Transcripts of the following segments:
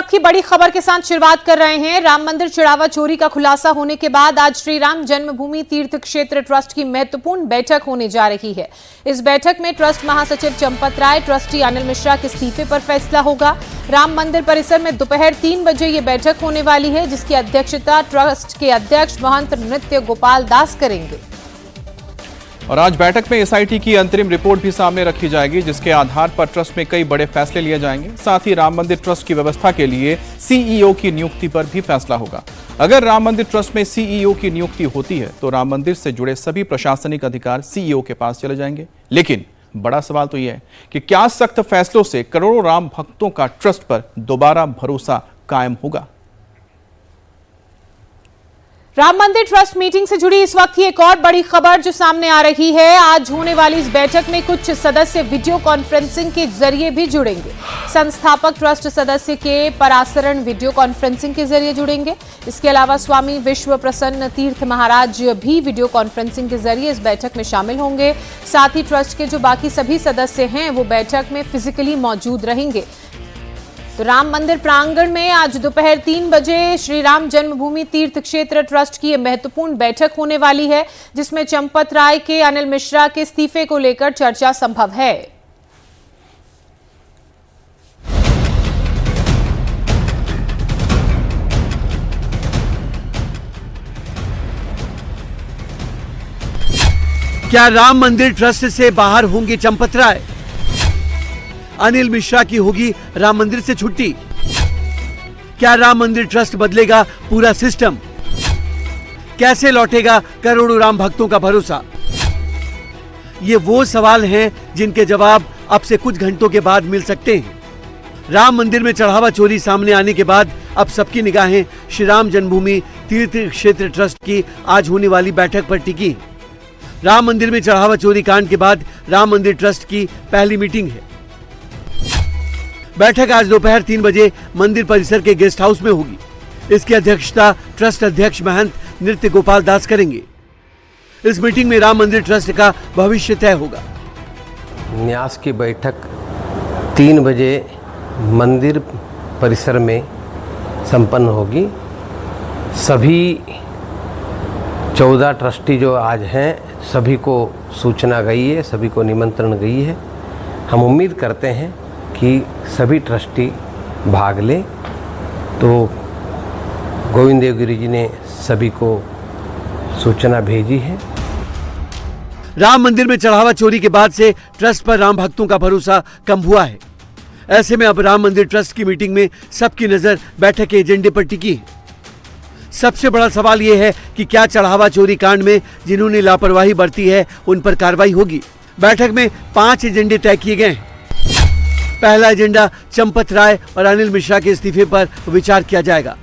वक्त की बड़ी खबर के साथ शुरुआत कर रहे हैं। राम मंदिर चढ़ावा चोरी का खुलासा होने के बाद आज श्री राम जन्मभूमि तीर्थ क्षेत्र ट्रस्ट की महत्वपूर्ण बैठक होने जा रही है। इस बैठक में ट्रस्ट महासचिव चंपत राय, ट्रस्टी अनिल मिश्रा के इस्तीफे पर फैसला होगा। राम मंदिर परिसर में दोपहर 3 बजे ये बैठक होने वाली है, जिसकी अध्यक्षता ट्रस्ट के अध्यक्ष महंत नृत्य गोपाल दास करेंगे। और आज बैठक में एसआईटी की अंतरिम रिपोर्ट भी सामने रखी जाएगी, जिसके आधार पर ट्रस्ट में कई बड़े फैसले लिए जाएंगे। साथ ही राम मंदिर ट्रस्ट की व्यवस्था के लिए सीईओ की नियुक्ति पर भी फैसला होगा। अगर राम मंदिर ट्रस्ट में सीईओ की नियुक्ति होती है तो राम मंदिर से जुड़े सभी प्रशासनिक अधिकार सीईओ के पास चले जाएंगे। लेकिन बड़ा सवाल तो यह है कि क्या सख्त फैसलों से करोड़ों राम भक्तों का ट्रस्ट पर दोबारा भरोसा कायम होगा? राम मंदिर ट्रस्ट मीटिंग से जुड़ी इस वक्त की एक और बड़ी खबर जो सामने आ रही है। आज होने वाली इस बैठक में कुछ सदस्य वीडियो कॉन्फ्रेंसिंग के जरिए भी जुड़ेंगे। संस्थापक ट्रस्ट सदस्य के पराशरण वीडियो कॉन्फ्रेंसिंग के जरिए जुड़ेंगे। इसके अलावा स्वामी विश्व प्रसन्न तीर्थ महाराज भी वीडियो कॉन्फ्रेंसिंग के जरिए इस बैठक में शामिल होंगे। साथ ही ट्रस्ट के जो बाकी सभी सदस्य हैं वो बैठक में फिजिकली मौजूद रहेंगे। तो राम मंदिर प्रांगण में आज दोपहर 3 बजे श्री राम जन्मभूमि तीर्थ क्षेत्र ट्रस्ट की यह महत्वपूर्ण बैठक होने वाली है, जिसमें चंपत राय के, अनिल मिश्रा के इस्तीफे को लेकर चर्चा संभव है। क्या राम मंदिर ट्रस्ट से बाहर होंगे चंपत राय? अनिल मिश्रा की होगी राम मंदिर से छुट्टी? क्या राम मंदिर ट्रस्ट बदलेगा पूरा सिस्टम? कैसे लौटेगा करोड़ों राम भक्तों का भरोसा? ये वो सवाल हैं जिनके जवाब अब से कुछ घंटों के बाद मिल सकते हैं। राम मंदिर में चढ़ावा चोरी सामने आने के बाद अब सबकी निगाहें श्री राम जन्मभूमि तीर्थ क्षेत्र ट्रस्ट की आज होने वाली बैठक पर टिकी। राम मंदिर में चढ़ावा चोरी कांड के बाद राम मंदिर ट्रस्ट की पहली मीटिंग है। बैठक आज दोपहर 3 बजे मंदिर परिसर के गेस्ट हाउस में होगी। इसकी अध्यक्षता ट्रस्ट अध्यक्ष महंत नृत्य गोपाल दास करेंगे। इस मीटिंग में राम मंदिर ट्रस्ट का भविष्य तय होगा। न्यास की बैठक 3 बजे मंदिर परिसर में संपन्न होगी। सभी 14 ट्रस्टी जो आज हैं सभी को सूचना गई है, सभी को निमंत्रण गई है। हम उम्मीद करते हैं कि सभी ट्रस्टी भाग ले। तो गोविंद देवगिरी जी ने सभी को सूचना भेजी है। राम मंदिर में चढ़ावा चोरी के बाद से ट्रस्ट पर राम भक्तों का भरोसा कम हुआ है। ऐसे में अब राम मंदिर ट्रस्ट की मीटिंग में सबकी नजर बैठक के एजेंडे पर टिकी है। सबसे बड़ा सवाल यह है कि क्या चढ़ावा चोरी कांड में जिन्होंने लापरवाही बरती है उन पर कार्रवाई होगी। बैठक में 5 एजेंडे तय किए गए हैं। पहला एजेंडा चंपत राय और अनिल मिश्रा के इस्तीफे पर विचार किया जाएगा।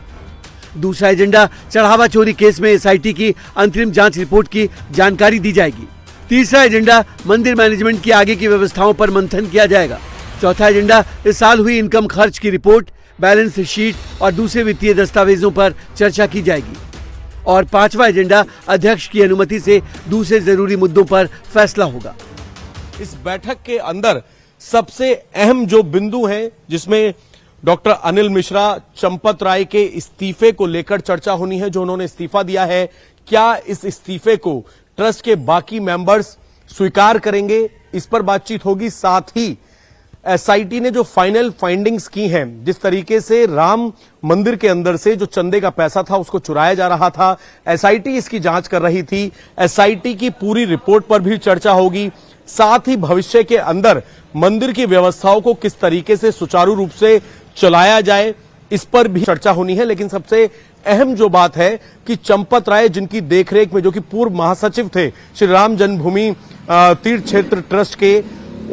दूसरा एजेंडा चढ़ावा चोरी केस में एसआईटी की अंतरिम जांच रिपोर्ट की जानकारी दी जाएगी। तीसरा एजेंडा मंदिर मैनेजमेंट की आगे की व्यवस्थाओं पर मंथन किया जाएगा। चौथा एजेंडा इस साल हुई इनकम खर्च की रिपोर्ट, बैलेंस शीट और दूसरे वित्तीय दस्तावेजों पर चर्चा की जाएगी। और 5वां एजेंडा अध्यक्ष की अनुमति से दूसरे जरूरी मुद्दों पर फैसला होगा। इस बैठक के अंदर सबसे अहम जो बिंदु है, जिसमें डॉक्टर अनिल मिश्रा, चंपत राय के इस्तीफे को लेकर चर्चा होनी है। जो उन्होंने इस्तीफा दिया है, क्या इस इस्तीफे को ट्रस्ट के बाकी मेंबर्स स्वीकार करेंगे, इस पर बातचीत होगी। साथ ही एसआईटी ने जो फाइनल फाइंडिंग्स की हैं, जिस तरीके से राम मंदिर के अंदर से जो चंदे का पैसा था उसको चुराया जा रहा था, एसआईटी इसकी जांच कर रही थी। एसआईटी की पूरी रिपोर्ट पर भी चर्चा होगी। साथ ही भविष्य के अंदर मंदिर की व्यवस्थाओं को किस तरीके से सुचारू रूप से चलाया जाए, इस पर भी चर्चा होनी है। लेकिन सबसे अहम जो बात है कि चंपत राय, जिनकी देखरेख में, जो कि पूर्व महासचिव थे श्री राम जन्मभूमि तीर्थ क्षेत्र ट्रस्ट के,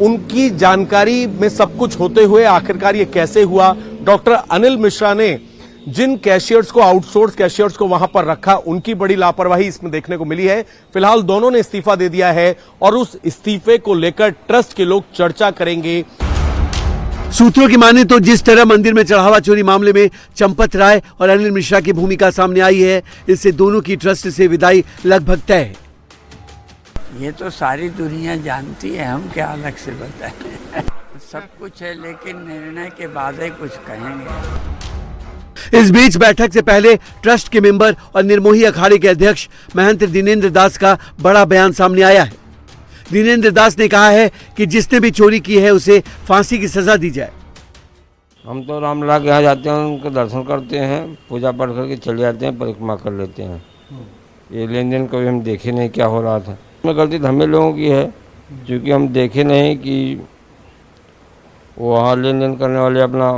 उनकी जानकारी में सब कुछ होते हुए आखिरकार ये कैसे हुआ। डॉक्टर अनिल मिश्रा ने जिन कैशियर्स को, आउटसोर्स कैशियर्स को वहां पर रखा, उनकी बड़ी लापरवाही इसमें देखने को मिली है। फिलहाल दोनों ने इस्तीफा दे दिया है और उस इस्तीफे को लेकर ट्रस्ट के लोग चर्चा करेंगे। सूत्रों की माने तो जिस तरह मंदिर में चढ़ावा चोरी मामले में चंपत राय और अनिल मिश्रा की भूमिका सामने आई है, इससे दोनों की ट्रस्ट से विदाई लगभग तय है। ये तो सारी दुनिया जानती है, हम क्या अलग से बताएं। सब कुछ है, लेकिन निर्णय के बाद ही कुछ कहेंगे। इस बीच बैठक से पहले ट्रस्ट के मेंबर और निर्मोही अखाड़े के अध्यक्ष महंत दिनेंद्र दास का बड़ा बयान सामने आया है। दिनेंद्र दास ने कहा है कि जिसने भी चोरी की है उसे फांसी की सजा दी जाए। हम तो रामलला के यहाँ जाते हैं, उनके दर्शन करते हैं, पूजा पाठ करके चले जाते हैं, परिक्रमा कर लेते हैं। ये लेन देन कभी हम देखे नहीं क्या हो रहा था। इसमें गलती हमें लोगों की है, क्योंकि हम देखे नहीं कि वहाँ लेन देन करने वाले अपना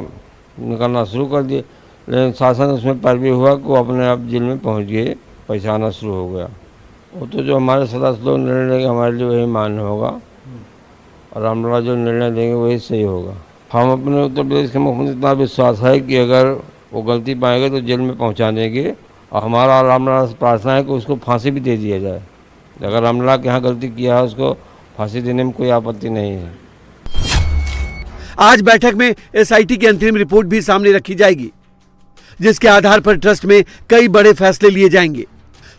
निकलना शुरू कर दिए, लेकिन शासन उसमें पैरवी हुआ कि वो अपने आप जेल में पहुँच गए, पैसा आना शुरू हो गया। वो तो जो हमारे सदस्य लोग निर्णय लेंगे हमारे लिए वही मान्य होगा, और रामलला जो निर्णय लेंगे वही सही होगा। हम अपने उत्तर प्रदेश के मुख्यमंत्री इतना विश्वास है कि अगर वो गलती पाएंगे तो जेल में पहुंचा देंगे, और हमारा रामलला से प्रार्थना है कि उसको फांसी भी दे दिया जाए। अगर रामलला के यहाँ गलती किया है उसको फांसी देने में कोई आपत्ति नहीं है। आज बैठक में एसआईटी की अंतरिम रिपोर्ट भी सामने रखी जाएगी, जिसके आधार पर ट्रस्ट में कई बड़े फैसले लिए जाएंगे।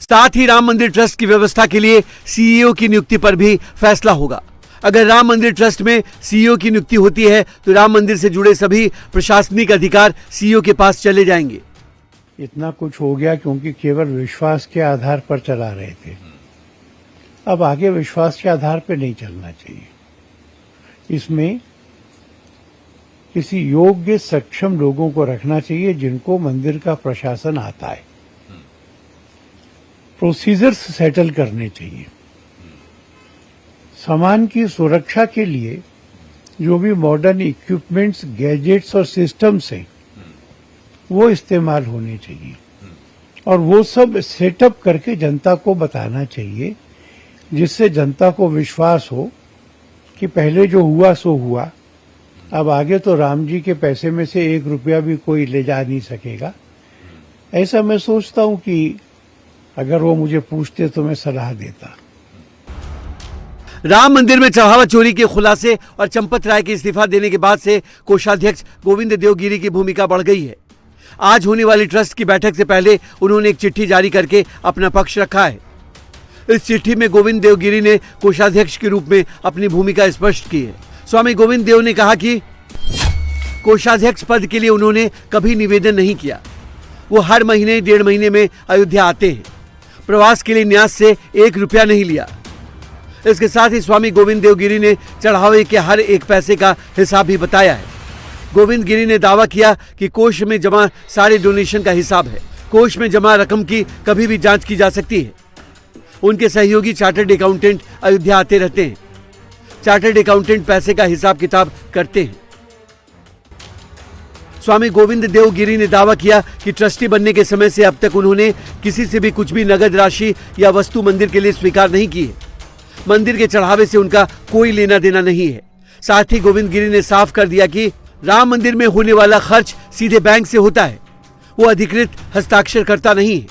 साथ ही राम मंदिर ट्रस्ट की व्यवस्था के लिए सीईओ की नियुक्ति पर भी फैसला होगा। अगर राम मंदिर ट्रस्ट में सीईओ की नियुक्ति होती है तो राम मंदिर से जुड़े सभी प्रशासनिक अधिकार सीईओ के पास चले जाएंगे। इतना कुछ हो गया क्योंकि केवल विश्वास के आधार पर चला रहे थे। अब आगे विश्वास के आधार पर नहीं चलना चाहिए। इसमें किसी योग्य सक्षम लोगों को रखना चाहिए जिनको मंदिर का प्रशासन आता है। प्रोसीजर्स सेटल करने चाहिए। सामान की सुरक्षा के लिए जो भी मॉडर्न इक्विपमेंट्स, गैजेट्स और सिस्टम्स हैं वो इस्तेमाल होने चाहिए, और वो सब सेटअप करके जनता को बताना चाहिए, जिससे जनता को विश्वास हो कि पहले जो हुआ सो हुआ। अब आगे तो राम जी के पैसे में से 1 रुपया भी कोई ले जा नहीं सकेगा। ऐसा मैं सोचता हूं कि अगर वो मुझे पूछते तो मैं सलाह देता। राम मंदिर में चढ़ावा चोरी के खुलासे और चंपत राय के इस्तीफा देने के बाद से कोषाध्यक्ष गोविंद देवगिरी की भूमिका बढ़ गई है। आज होने वाली ट्रस्ट की बैठक से पहले उन्होंने एक चिट्ठी जारी करके अपना पक्ष रखा है। इस चिट्ठी में गोविंद देवगिरी ने कोषाध्यक्ष के रूप में अपनी भूमिका स्पष्ट की है। स्वामी गोविंद देव ने कहा कि कोषाध्यक्ष पद के लिए उन्होंने कभी निवेदन नहीं किया। वो हर महीने 1.5 महीने में अयोध्या आते हैं। प्रवास के लिए न्यास से 1 रुपया नहीं लिया। इसके साथ ही स्वामी गोविंद देवगिरी ने चढ़ावे के हर एक पैसे का हिसाब भी बताया है। गोविंद गिरी ने दावा किया कि कोष में जमा सारे डोनेशन का हिसाब है। कोष में जमा रकम की कभी भी जांच की जा सकती है। उनके सहयोगी चार्टर्ड अकाउंटेंट अयोध्या आते रहते हैं। चार्टर्ड अकाउंटेंट पैसे का हिसाब किताब करते हैं। स्वामी गोविंद देवगिरी ने दावा किया कि ट्रस्टी बनने के समय से अब तक उन्होंने किसी से भी कुछ भी नगद राशि या वस्तु मंदिर के लिए स्वीकार नहीं की है। मंदिर के चढ़ावे से उनका कोई लेना देना नहीं है। साथ ही गोविंद गिरी ने साफ कर दिया कि राम मंदिर में होने वाला खर्च सीधे बैंक से होता है, वो अधिकृत हस्ताक्षरकर्ता नहीं है।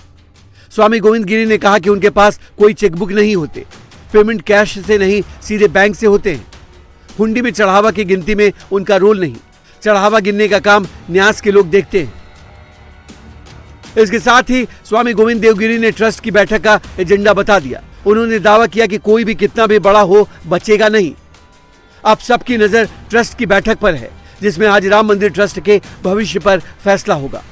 स्वामी गोविंद गिरी ने कहा कि उनके पास कोई चेकबुक नहीं होते, पेमेंट कैश से नहीं सीधे बैंक से होते हैं। हुंडी में चढ़ावा की गिनती में उनका रोल नहीं। चढ़ावा गिनने का काम न्यास के लोग देखते हैं। इसके साथ ही स्वामी गोविंद देवगिरी ने ट्रस्ट की बैठक का एजेंडा बता दिया। उन्होंने दावा किया कि कोई भी कितना भी बड़ा हो बचेगा नहीं। अब सबकी नजर ट्रस्ट की बैठक पर है, जिसमें आज राम मंदिर ट्रस्ट के भविष्य पर फैसला होगा।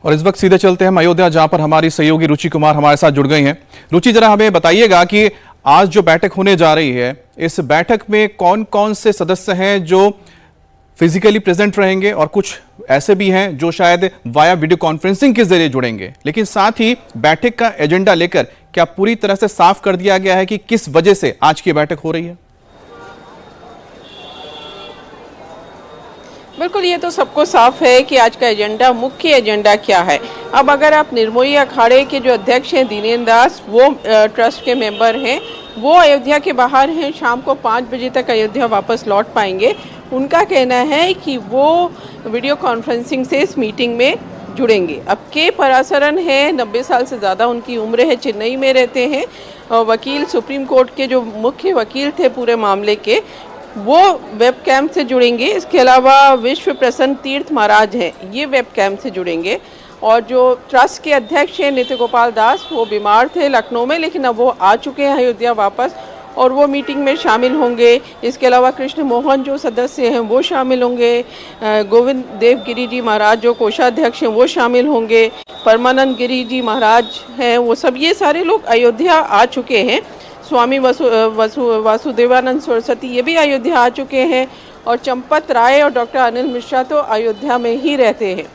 और इस वक्त सीधे चलते हैं अयोध्या, जहां पर हमारी सहयोगी रुचि कुमार हमारे साथ जुड़ गई हैं। रुचि, जरा हमें बताइएगा कि आज जो बैठक होने जा रही है, इस बैठक में कौन कौन से सदस्य हैं जो फिजिकली प्रेजेंट रहेंगे, और कुछ ऐसे भी हैं जो शायद वाया वीडियो कॉन्फ्रेंसिंग के जरिए जुड़ेंगे। लेकिन साथ ही बैठक का एजेंडा लेकर क्या पूरी तरह से साफ कर दिया गया है कि किस वजह से आज की बैठक हो रही है? बिल्कुल, ये तो सबको साफ है कि आज का एजेंडा, मुख्य एजेंडा क्या है। अब अगर आप निर्मोही अखाड़े के जो अध्यक्ष हैं दिनेंद्र दास, वो ट्रस्ट के मेंबर हैं, वो अयोध्या के बाहर हैं, शाम को 5 बजे तक अयोध्या वापस लौट पाएंगे। उनका कहना है कि वो वीडियो कॉन्फ्रेंसिंग से इस मीटिंग में जुड़ेंगे। अब के पराशरन है, 90 साल से ज़्यादा उनकी उम्र है, चेन्नई में रहते हैं, वकील, सुप्रीम कोर्ट के जो मुख्य वकील थे पूरे मामले के, वो वेब कैम से जुड़ेंगे। इसके अलावा विश्व प्रसन्न तीर्थ महाराज हैं, ये वेब कैम से जुड़ेंगे। और जो ट्रस्ट के अध्यक्ष हैं नित्य गोपाल दास, वो बीमार थे लखनऊ में, लेकिन अब वो आ चुके हैं अयोध्या वापस। और वो मीटिंग में शामिल होंगे। इसके अलावा कृष्ण मोहन जो सदस्य हैं वो शामिल होंगे, गोविंद देव गिरी जी महाराज जो कोषाध्यक्ष हैं वो शामिल होंगे, परमानंद गिरी जी महाराज हैं वो सब, ये सारे लोग अयोध्या आ चुके हैं। स्वामी वासुदेवानंद सरस्वती ये भी अयोध्या आ चुके हैं, और चंपत राय और डॉक्टर अनिल मिश्रा तो अयोध्या में ही रहते हैं।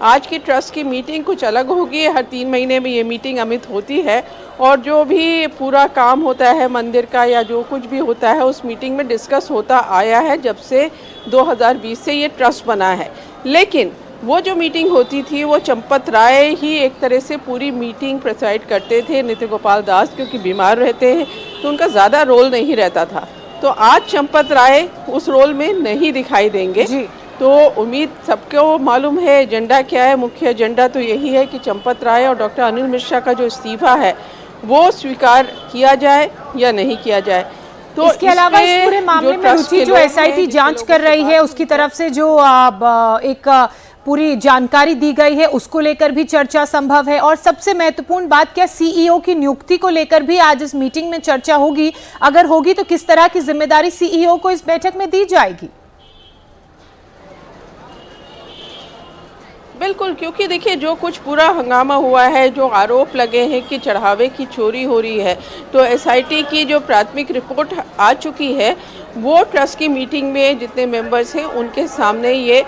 आज की ट्रस्ट की मीटिंग कुछ अलग होगी। हर 3 महीने में ये मीटिंग अमित होती है, और जो भी पूरा काम होता है मंदिर का या जो कुछ भी होता है उस मीटिंग में डिस्कस होता आया है जब से 2020 से ये ट्रस्ट बना है। लेकिन वो जो मीटिंग होती थी वो चंपत राय ही एक तरह से पूरी मीटिंग प्रिसाइड करते थे। नित्य गोपाल दास क्योंकि बीमार रहते हैं तो उनका ज़्यादा रोल नहीं रहता था, तो आज चंपत राय उस रोल में नहीं दिखाई देंगे जी। तो उम्मीद सबको मालूम है एजेंडा क्या है। मुख्य एजेंडा तो यही है कि चंपत राय और डॉक्टर अनिल मिश्रा का जो इस्तीफा है वो स्वीकार किया जाए या नहीं किया जाए। तो इसके अलावा इस पूरे मामले में रुचि जो एसआईटी जांच कर रही है उसकी तरफ से जो एक पूरी जानकारी दी गई है उसको लेकर भी चर्चा संभव है। और सबसे महत्वपूर्ण बात, क्या सीईओ की नियुक्ति को लेकर भी आज इस मीटिंग में चर्चा होगी? अगर होगी तो किस तरह की जिम्मेदारी सीईओ को इस बैठक में दी जाएगी? बिल्कुल, क्योंकि देखिए जो कुछ पूरा हंगामा हुआ है, जो आरोप लगे हैं कि चढ़ावे की चोरी हो रही है, तो एसआईटी की जो प्राथमिक रिपोर्ट आ चुकी है वो ट्रस्ट की मीटिंग में जितने मेंबर्स हैं उनके सामने ये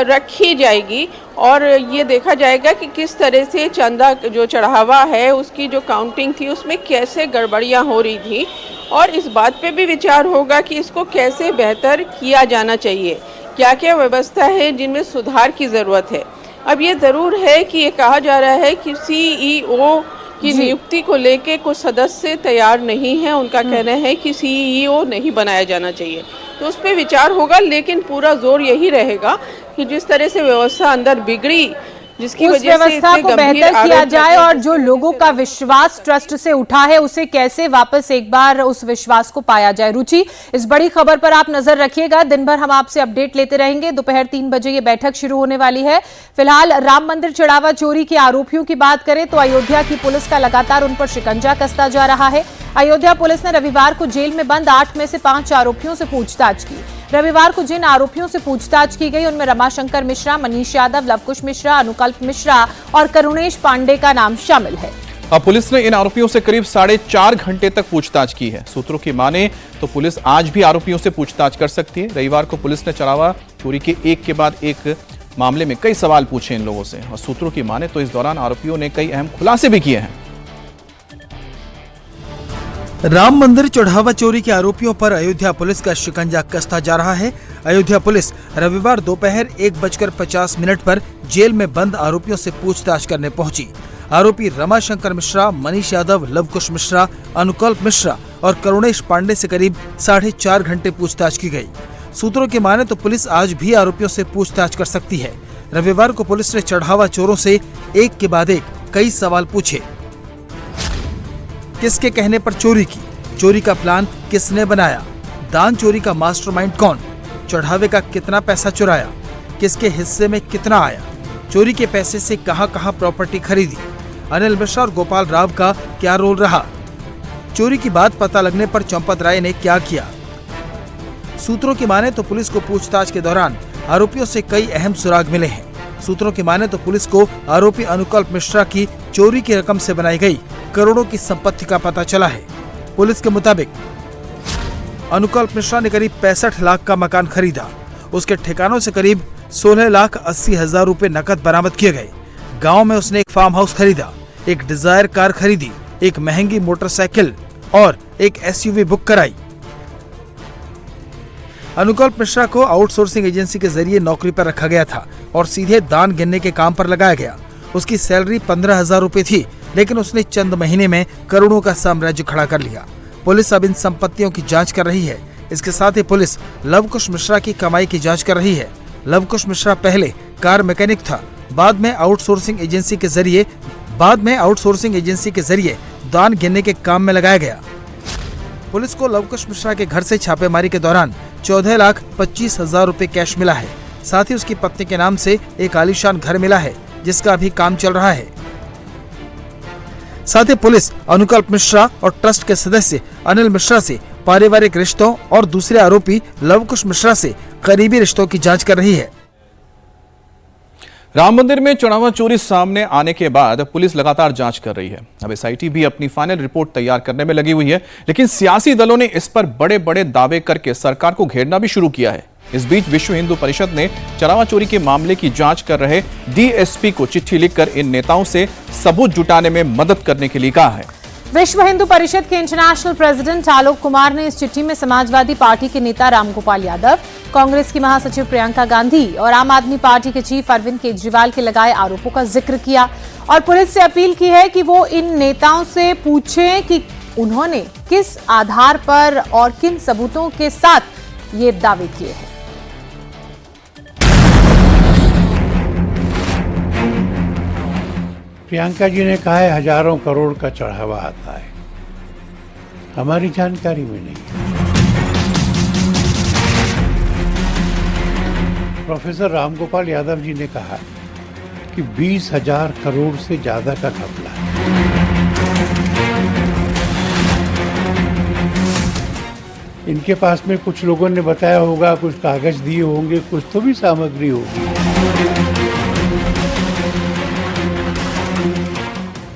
रखी जाएगी, और ये देखा जाएगा कि किस तरह से चंदा जो चढ़ावा है उसकी जो काउंटिंग थी उसमें कैसे गड़बड़ियाँ हो रही थी, और इस बात पे भी विचार होगा कि इसको कैसे बेहतर किया जाना चाहिए, क्या क्या व्यवस्था है जिनमें सुधार की ज़रूरत है। अब ये ज़रूर है कि ये कहा जा रहा है कि सीईओ की नियुक्ति को लेके कुछ सदस्य तैयार नहीं है। उनका कहना है कि सीईओ नहीं बनाया जाना चाहिए, तो उस पर विचार होगा। लेकिन पूरा जोर यही रहेगा कि जिस तरह से व्यवस्था अंदर बिगड़ी, जिसकी वजह से व्यवस्था को बेहतर किया जाए, और जो लोगों का विश्वास ट्रस्ट से उठा है उसे कैसे वापस एक बार उस विश्वास को पाया जाए। रुचि, इस बड़ी खबर पर आप नजर रखिएगा, दिन भर हम आपसे अपडेट लेते रहेंगे। दोपहर 3 बजे ये बैठक शुरू होने वाली है। फिलहाल राम मंदिर चढ़ावा चोरी के आरोपियों की बात करें तो अयोध्या की पुलिस का लगातार उन पर शिकंजा कसता जा रहा है। अयोध्या पुलिस ने रविवार को जेल में बंद 8 में से 5 आरोपियों से पूछताछ की। रविवार को जिन आरोपियों से पूछताछ की गई उनमें रमाशंकर मिश्रा, मनीष यादव, लवकुश मिश्रा, अनुकल्प मिश्रा और करुणेश पांडे का नाम शामिल है। अब पुलिस ने इन आरोपियों से करीब 4.5 घंटे तक पूछताछ की है। सूत्रों की माने तो पुलिस आज भी आरोपियों से पूछताछ कर सकती है। रविवार को पुलिस ने चढ़ावा चोरी के एक के बाद एक मामले में कई सवाल पूछे इन लोगों से, और सूत्रों की माने तो इस दौरान आरोपियों ने कई अहम खुलासे भी किए हैं। राम मंदिर चढ़ावा चोरी के आरोपियों पर अयोध्या पुलिस का शिकंजा कसता जा रहा है। अयोध्या पुलिस रविवार दोपहर 1:50 पर जेल में बंद आरोपियों से पूछताछ करने पहुंची। आरोपी रमाशंकर मिश्रा, मनीष यादव, लवकुश मिश्रा, अनुकल्प मिश्रा और करुणेश पांडे से करीब 4.5 घंटे पूछताछ की गई। सूत्रों की माने तो पुलिस आज भी आरोपियों से पूछताछ कर सकती है। रविवार को पुलिस ने चढ़ावा चोरों से एक के बाद एक कई सवाल पूछे। किसके कहने पर चोरी की? चोरी का प्लान किसने बनाया? दान चोरी का मास्टरमाइंड कौन? चढ़ावे का कितना पैसा चुराया? किसके हिस्से में कितना आया? चोरी के पैसे से कहां-कहां प्रॉपर्टी खरीदी? अनिल मिश्रा और गोपाल राव का क्या रोल रहा? चोरी की बात पता लगने पर चंपत राय ने क्या किया? सूत्रों की माने तो पुलिस को पूछताछ के दौरान आरोपियों से कई अहम सुराग मिले हैं। सूत्रों की माने तो पुलिस को आरोपी अनुकल्प मिश्रा की चोरी की रकम से बनाई गई करोड़ों की संपत्ति का पता चला है। पुलिस के मुताबिक अनुकल्प मिश्रा ने करीब 65 लाख का मकान खरीदा। उसके ठिकानों से करीब 16,80,000 रुपए नकद बरामद किए गए। गांव में उसने एक फार्म हाउस खरीदा, एक डिजायर कार खरीदी, एक महंगी मोटरसाइकिल और एक एसयूवी बुक कराई। अनुकल्प मिश्रा को आउटसोर्सिंग एजेंसी के जरिए नौकरी पर रखा गया था और सीधे दान गिनने के काम पर लगाया गया। उसकी सैलरी 15,000 रुपए थी, लेकिन उसने चंद महीने में करोड़ों का साम्राज्य खड़ा कर लिया। पुलिस अब इन संपत्तियों की जांच कर रही है। इसके साथ ही पुलिस लवकुश मिश्रा की कमाई की जांच कर रही है। लवकुश मिश्रा पहले कार मैकेनिक था, बाद में आउटसोर्सिंग एजेंसी के जरिए दान गिनने के काम में लगाया गया। पुलिस को लवकुश मिश्रा के घर से छापेमारी के दौरान 14,25,000 रुपए कैश मिला है। साथ ही उसकी पत्नी के नाम से एक आलीशान घर मिला है, जिसका अभी काम चल रहा है। साथ ही पुलिस अनुकल्प मिश्रा और ट्रस्ट के सदस्य अनिल मिश्रा से पारिवारिक रिश्तों और दूसरे आरोपी लवकुश मिश्रा से करीबी रिश्तों की जांच कर रही है। राम मंदिर में चढ़ावा चोरी सामने आने के बाद पुलिस लगातार जांच कर रही है। अब एसआईटी भी अपनी फाइनल रिपोर्ट तैयार करने में लगी हुई है, लेकिन सियासी दलों ने इस पर बड़े बड़े दावे करके सरकार को घेरना भी शुरू किया है। इस बीच विश्व हिंदू परिषद ने चढ़ावा चोरी के मामले की जांच कर रहे डीएसपी को चिट्ठी लिखकर इन नेताओं से सबूत जुटाने में मदद करने के लिए कहा है। विश्व हिंदू परिषद के इंटरनेशनल प्रेसिडेंट आलोक कुमार ने इस चिट्ठी में समाजवादी पार्टी के नेता रामगोपाल यादव, कांग्रेस की महासचिव प्रियंका गांधी और आम आदमी पार्टी के चीफ अरविंद केजरीवाल के लगाए आरोपों का जिक्र किया और पुलिस से अपील की है कि वो इन नेताओं से पूछें कि उन्होंने किस आधार पर और किन सबूतों के साथ ये दावे किए हैं। प्रियंका जी ने कहा है हजारों करोड़ का चढ़ावा आता है, हमारी जानकारी में नहीं है। प्रोफेसर रामगोपाल यादव जी ने कहा कि 20,000 करोड़ से ज्यादा का घपला है। इनके पास में कुछ लोगों ने बताया होगा, कुछ कागज दिए होंगे, कुछ तो भी सामग्री होगी।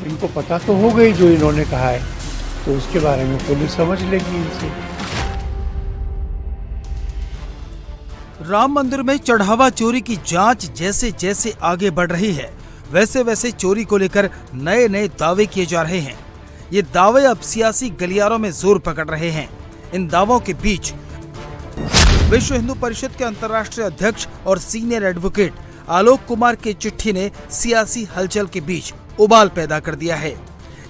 इनको पता तो हो गई जो इन्होंने कहा है, तो उसके बारे में पुलिस समझ लेगी इनसे। राम मंदिर में चढ़ावा चोरी की जांच जैसे जैसे आगे बढ़ रही है, वैसे वैसे चोरी को लेकर नए नए दावे किए जा रहे हैं। ये दावे अब सियासी गलियारों में जोर पकड़ रहे हैं। इन दावों के बीच विश्व हिंदू परिषद के अंतर्राष्ट्रीय अध्यक्ष और सीनियर एडवोकेट आलोक कुमार की चिट्ठी ने सियासी हलचल के बीच उबाल पैदा कर दिया है।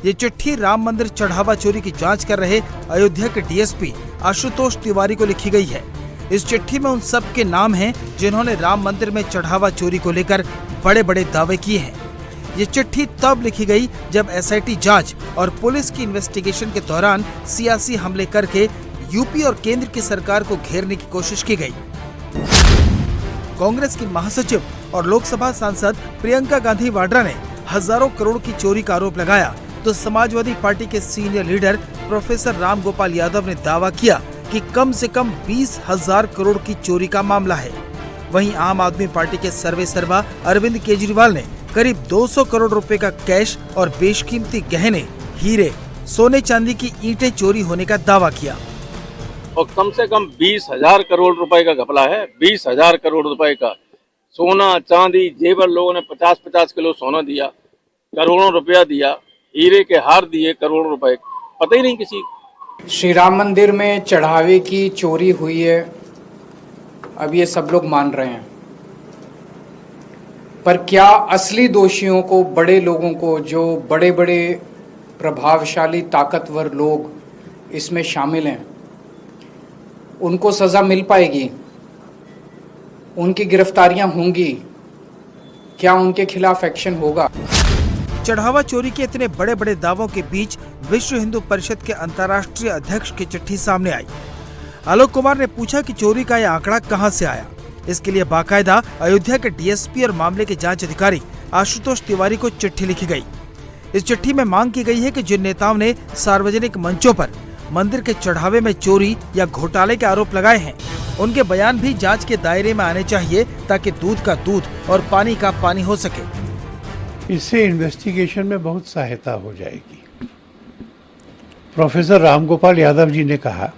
ये चिट्ठी राम मंदिर चढ़ावा चोरी की जांच कर रहे अयोध्या के डीएसपी आशुतोष तिवारी को लिखी गई है। इस चिट्ठी में उन सब के नाम हैं जिन्होंने राम मंदिर में चढ़ावा चोरी को लेकर बड़े बड़े दावे किए हैं। ये चिट्ठी तब लिखी गई जब एसआईटी जांच और पुलिस की इन्वेस्टिगेशन के दौरान सियासी हमले करके यूपी और केंद्र की सरकार को घेरने की कोशिश की गई। कांग्रेस की महासचिव और लोकसभा सांसद प्रियंका गांधी वाड्रा ने हजारों करोड़ की चोरी का आरोप लगाया, तो समाजवादी पार्टी के senior leader professor Ramgopal Yadav ने दावा किया कि कम से कम 20,000 करोड़ की चोरी का मामला है। वहीं आम आदमी पार्टी के सर्वे सर्वा अरविंद केजरीवाल ने करीब 200 करोड़ रुपए का कैश और बेशकीमती गहने, हीरे, सोने चांदी की ईंटें चोरी होने का दावा किया। और कम से कम 20,000 करोड़ रुपए का घपला है। 20,000 करोड़ रुपए का सोना चांदी जेवर, लोगों ने 50-50 किलो सोना दिया, करोड़ों रुपया दिया, हीरे के हार दिए करोड़ों रुपए, पता ही नहीं किसी। श्री राम मंदिर में चढ़ावे की चोरी हुई है, अब ये सब लोग मान रहे हैं, पर क्या असली दोषियों को, बड़े लोगों को, जो बड़े बड़े प्रभावशाली ताकतवर लोग इसमें शामिल हैं, उनको सजा मिल पाएगी? उनकी गिरफ्तारियां होंगी? क्या उनके खिलाफ एक्शन होगा? चढ़ावा चोरी के इतने बड़े बड़े दावों के बीच विश्व हिंदू परिषद के अंतर्राष्ट्रीय अध्यक्ष की चिट्ठी सामने आई। आलोक कुमार ने पूछा कि चोरी का यह आंकड़ा कहां से आया। इसके लिए बाकायदा अयोध्या के डीएसपी और मामले के जांच अधिकारी आशुतोष तिवारी को चिट्ठी लिखी गई। इस चिट्ठी में मांग की गई है कि जिन नेताओं ने सार्वजनिक मंचों पर मंदिर के चढ़ावे में चोरी या घोटाले के आरोप लगाए हैं, उनके बयान भी जांच के दायरे में आने चाहिए, ताकि दूध का दूध और पानी का पानी हो सके। इससे इन्वेस्टिगेशन में बहुत सहायता हो जाएगी। प्रोफेसर रामगोपाल यादव जी ने कहा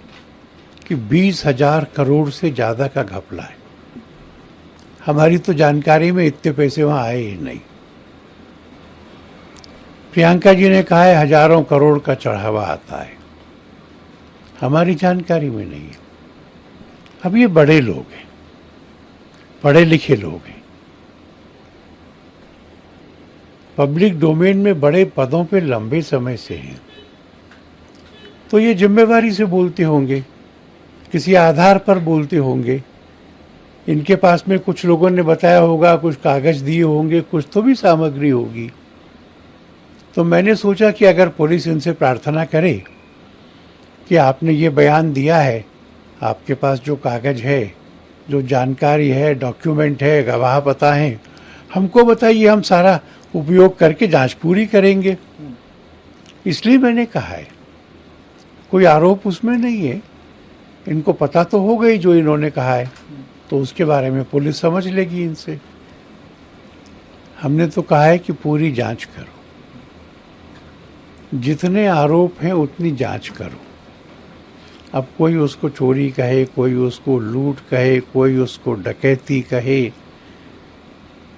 कि 20,000 करोड़ से ज्यादा का घपला है, हमारी तो जानकारी में इतने पैसे वहां आए ही नहीं। प्रियंका जी ने कहा है हजारों करोड़ का चढ़ावा आता है, हमारी जानकारी में नहीं है। अब ये बड़े लोग हैं, पढ़े लिखे लोग हैं, पब्लिक डोमेन में बड़े पदों पे लंबे समय से हैं, तो ये जिम्मेवारी से बोलते होंगे, किसी आधार पर बोलते होंगे। इनके पास में कुछ लोगों ने बताया होगा, कुछ कागज दिए होंगे, कुछ तो भी सामग्री होगी। तो मैंने सोचा कि अगर पुलिस इनसे प्रार्थना करे कि आपने ये बयान दिया है, आपके पास जो कागज है, जो जानकारी है, डॉक्यूमेंट है, गवाह पता है, हमको बताइए, हम सारा उपयोग करके जांच पूरी करेंगे। इसलिए मैंने कहा है, कोई आरोप उसमें नहीं है, इनको पता तो हो गई जो इन्होंने कहा है, तो उसके बारे में पुलिस समझ लेगी इनसे। हमने तो कहा है कि पूरी जांच करो, जितने आरोप हैं उतनी जांच करो। अब कोई उसको चोरी कहे, कोई उसको लूट कहे, कोई उसको डकैती कहे,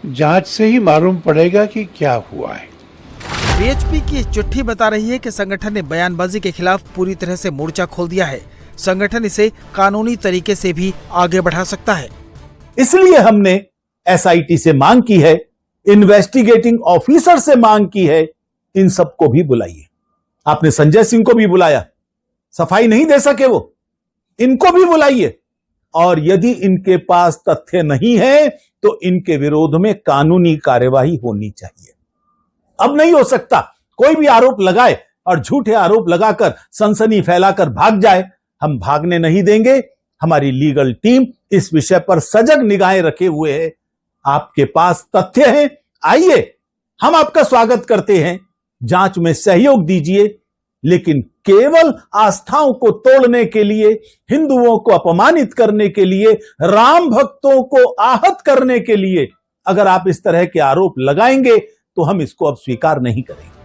जांच से ही मालूम पड़ेगा कि क्या हुआ है। बीएचपी की चिट्ठी बता रही है कि संगठन ने बयानबाजी के खिलाफ पूरी तरह से मोर्चा खोल दिया है। संगठन इसे कानूनी तरीके से भी आगे बढ़ा सकता है। इसलिए हमने एसआईटी से मांग की है, इन्वेस्टिगेटिंग ऑफिसर से मांग की है, इन सबको भी बुलाइए। आपने संजय सिंह को भी बुलाया, सफाई नहीं दे सके वो, इनको भी बुलाइए, और यदि इनके पास तथ्य नहीं है तो इनके विरोध में कानूनी कार्यवाही होनी चाहिए। अब नहीं हो सकता कोई भी आरोप लगाए और झूठे आरोप लगाकर सनसनी फैलाकर भाग जाए। हम भागने नहीं देंगे। हमारी लीगल टीम इस विषय पर सजग निगाहें रखे हुए है। आपके पास तथ्य हैं, आइए, हम आपका स्वागत करते हैं, जांच में सहयोग दीजिए, लेकिन केवल आस्थाओं को तोड़ने के लिए, हिंदुओं को अपमानित करने के लिए, राम भक्तों को आहत करने के लिए अगर आप इस तरह के आरोप लगाएंगे तो हम इसको अब स्वीकार नहीं करेंगे।